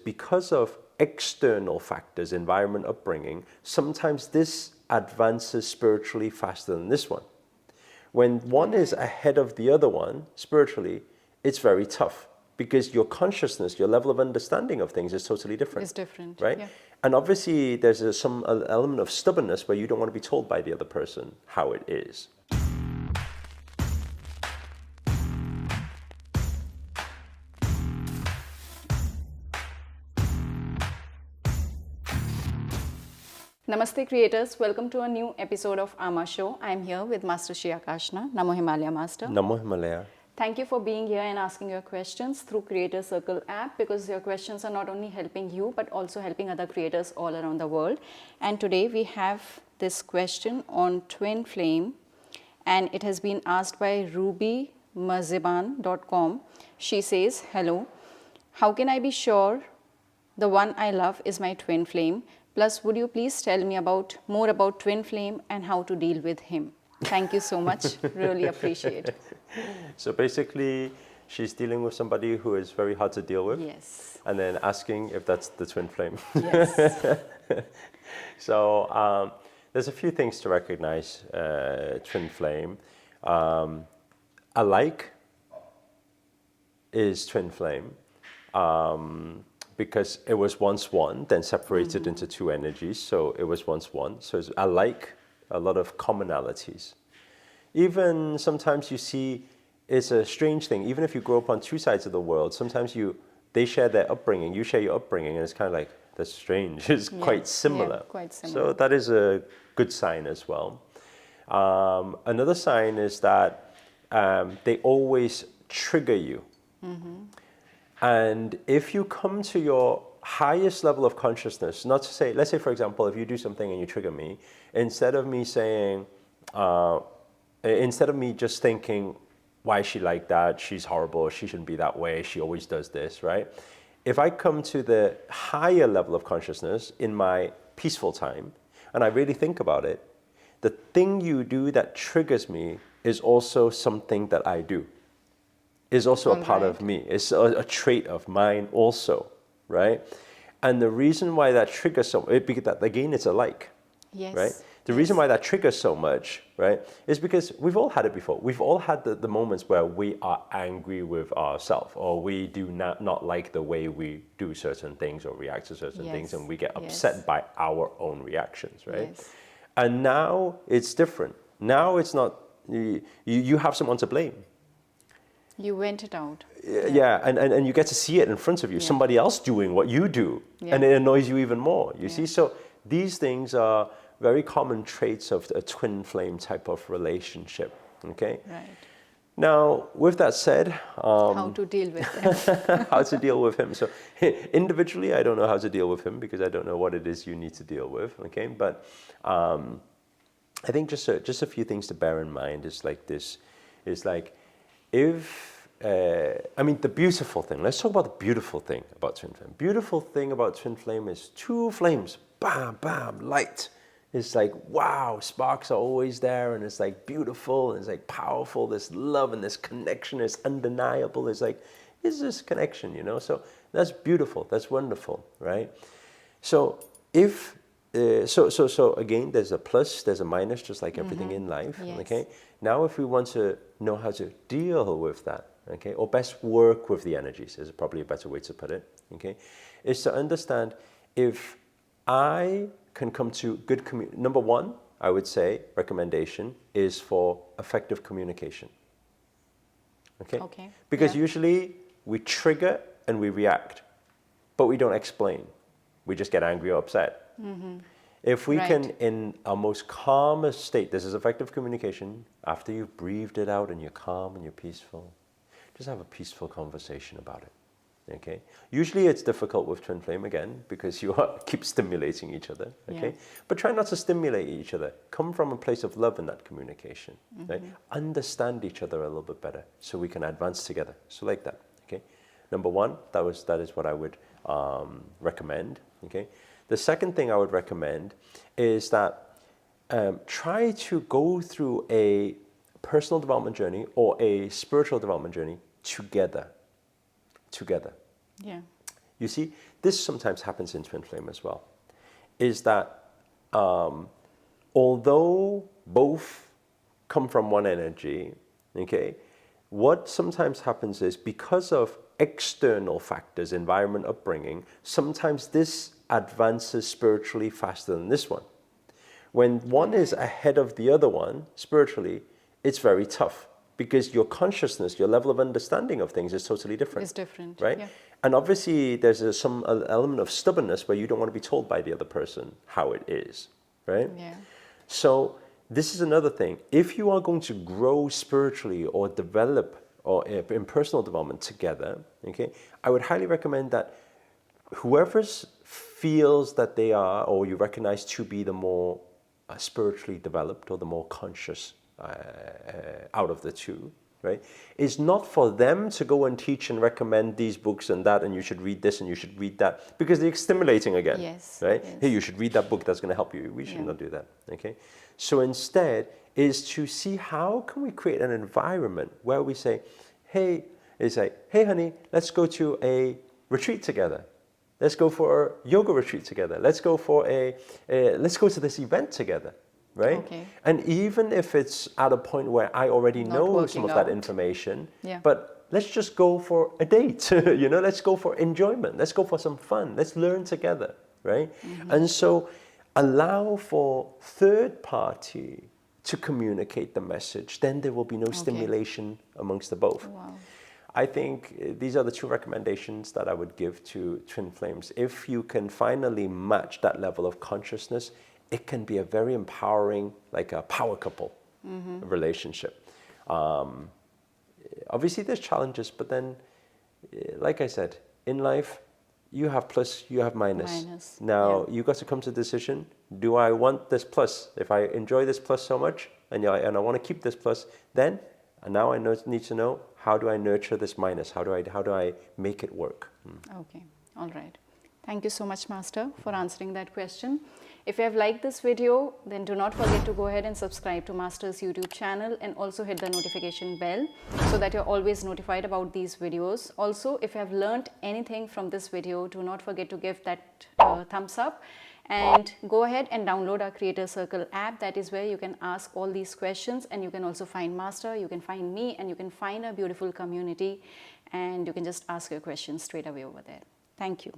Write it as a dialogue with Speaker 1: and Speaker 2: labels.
Speaker 1: because of external factors, environment, upbringing, sometimes this advances spiritually faster than this one. When one is ahead of the other one spiritually, it's very tough because your consciousness, your level of understanding of things is totally different.
Speaker 2: It's different,
Speaker 1: right?
Speaker 2: Yeah.
Speaker 1: And obviously there's some element of stubbornness where you don't want to be told by the other person how it is.
Speaker 2: Namaste creators, welcome to a new episode of Ama Show. I am here with Master Sri Akarshana, Namo Himalaya Master.
Speaker 1: Namo Himalaya.
Speaker 2: Thank you for being here and asking your questions through Creator Circle app, because your questions are not only helping you but also helping other creators all around the world. And today we have this question on twin flame, and it has been asked by rubymaziban.com. She says, hello, how can I be sure the one I love is my twin flame? Plus, would you please tell me more about twin flame and how to deal with him? Thank you so much. Really appreciate it.
Speaker 1: So basically, she's dealing with somebody who is very hard to deal with.
Speaker 2: Yes.
Speaker 1: And then asking if that's the twin flame.
Speaker 2: Yes.
Speaker 1: So there's a few things to recognize twin flame. Alike is twin flame. Because it was once one, then separated into two energies. So it was once one. So it's alike, a lot of commonalities. Even sometimes you see, it's a strange thing. Even if you grow up on two sides of the world, sometimes they share their upbringing, you share your upbringing, and it's kind of like, that's strange. It's quite similar.
Speaker 2: Yeah, quite similar.
Speaker 1: So that is a good sign as well. Another sign is that they always trigger you. And if you come to your highest level of consciousness, not to say, let's say for example, if you do something and you trigger me, instead of me saying, instead of me just thinking, why is she like that? She's horrible, she shouldn't be that way, she always does this, right? If I come to the higher level of consciousness in my peaceful time, and I really think about it, the thing you do that triggers me is also something that I do. Is also a part of me. It's a trait of mine also, right? And the reason why that triggers so much, because that, again, it's alike, right? The reason why that triggers so much, right, is because we've all had it before. We've all had the moments where we are angry with ourselves, or we do not like the way we do certain things or react to certain things, and we get upset by our own reactions, right? And now it's different. Now it's not, you have someone to blame.
Speaker 2: You went it out.
Speaker 1: Yeah, and you get to see it in front of you, somebody else doing what you do, and it annoys you even more, you see? So these things are very common traits of a twin flame type of relationship, okay?
Speaker 2: Right.
Speaker 1: Now, with that said...
Speaker 2: how to deal with him.
Speaker 1: How to deal with him. So individually, I don't know how to deal with him because I don't know what it is you need to deal with, okay? But I think just a few things to bear in mind is like this, is like, the beautiful thing, let's talk about the beautiful thing about twin flame. Beautiful thing about twin flame is two flames, bam, bam, light. It's like, wow, sparks are always there, and it's like beautiful, and it's like powerful, this love and this connection is undeniable. It's like, it's this connection, you know? So that's beautiful, that's wonderful, right? So so again, there's a plus, there's a minus, just like everything in life, okay? Now if we want to know how to deal with that, okay, or best work with the energies is probably a better way to put it, okay, is to understand if I can come to good communication. Number one, I would say, recommendation is for effective communication, okay? Because usually we trigger and we react, but we don't explain. We just get angry or upset. If we can, in our most calmest state, this is effective communication, after you've breathed it out and you're calm and you're peaceful, just have a peaceful conversation about it, okay? Usually it's difficult with twin flame, again, because you keep stimulating each other, okay? But try not to stimulate each other. Come from a place of love in that communication, right? Understand each other a little bit better so we can advance together. So like that, okay? Number one, that is what I would recommend, okay? The second thing I would recommend is that try to go through a personal development journey or a spiritual development journey together. Yeah. You see, this sometimes happens in twin flame as well, is that although both come from one energy, okay, what sometimes happens is because of external factors, environment, upbringing, sometimes this advances spiritually faster than this one. When one is ahead of the other one spiritually, it's very tough because your consciousness, your level of understanding of things is totally different.
Speaker 2: It's different,
Speaker 1: right?
Speaker 2: Yeah.
Speaker 1: And obviously there's some element of stubbornness where you don't want to be told by the other person how it is, right?
Speaker 2: Yeah.
Speaker 1: So this is another thing. If you are going to grow spiritually or develop or in personal development together, okay, I would highly recommend that whoever feels that they are, or you recognize to be the more spiritually developed or the more conscious out of the two, right, is not for them to go and teach and recommend these books and that, and you should read this and you should read that, because they're stimulating again.
Speaker 2: Yes,
Speaker 1: right?
Speaker 2: yes.
Speaker 1: Hey, you should read that book, that's going to help you. We should not do that. Okay. So instead is to see how can we create an environment where we say, hey, hey honey, let's go to a retreat together. Let's go for a yoga retreat together. Let's go for let's go to this event together, right?
Speaker 2: Okay.
Speaker 1: And even if it's at a point where I already
Speaker 2: Not
Speaker 1: know
Speaker 2: working
Speaker 1: some of that
Speaker 2: out.
Speaker 1: information,
Speaker 2: Yeah.
Speaker 1: but let's just go for a date, let's go for enjoyment. Let's go for some fun. Let's learn together, right? And so allow for third party to communicate the message. Then there will be no stimulation amongst the both.
Speaker 2: Wow.
Speaker 1: I think these are the two recommendations that I would give to twin flames. If you can finally match that level of consciousness, it can be a very empowering, like a power couple relationship. Obviously there's challenges, but then, like I said, in life, you have plus, you have minus. Now, you got to come to the decision, do I want this plus? If I enjoy this plus so much, and I want to keep this plus, then now I need to know, how do I nurture this minus? How do I make it work?
Speaker 2: Okay, all right. Thank you so much, Master, for answering that question. If you have liked this video, then do not forget to go ahead and subscribe to Master's YouTube channel and also hit the notification bell so that you're always notified about these videos. Also, if you have learned anything from this video, do not forget to give that thumbs up and go ahead and download our Creator Circle app. That is where you can ask all these questions, and you can also find Master, you can find me, and you can find a beautiful community, and you can just ask your questions straight away over there. Thank you.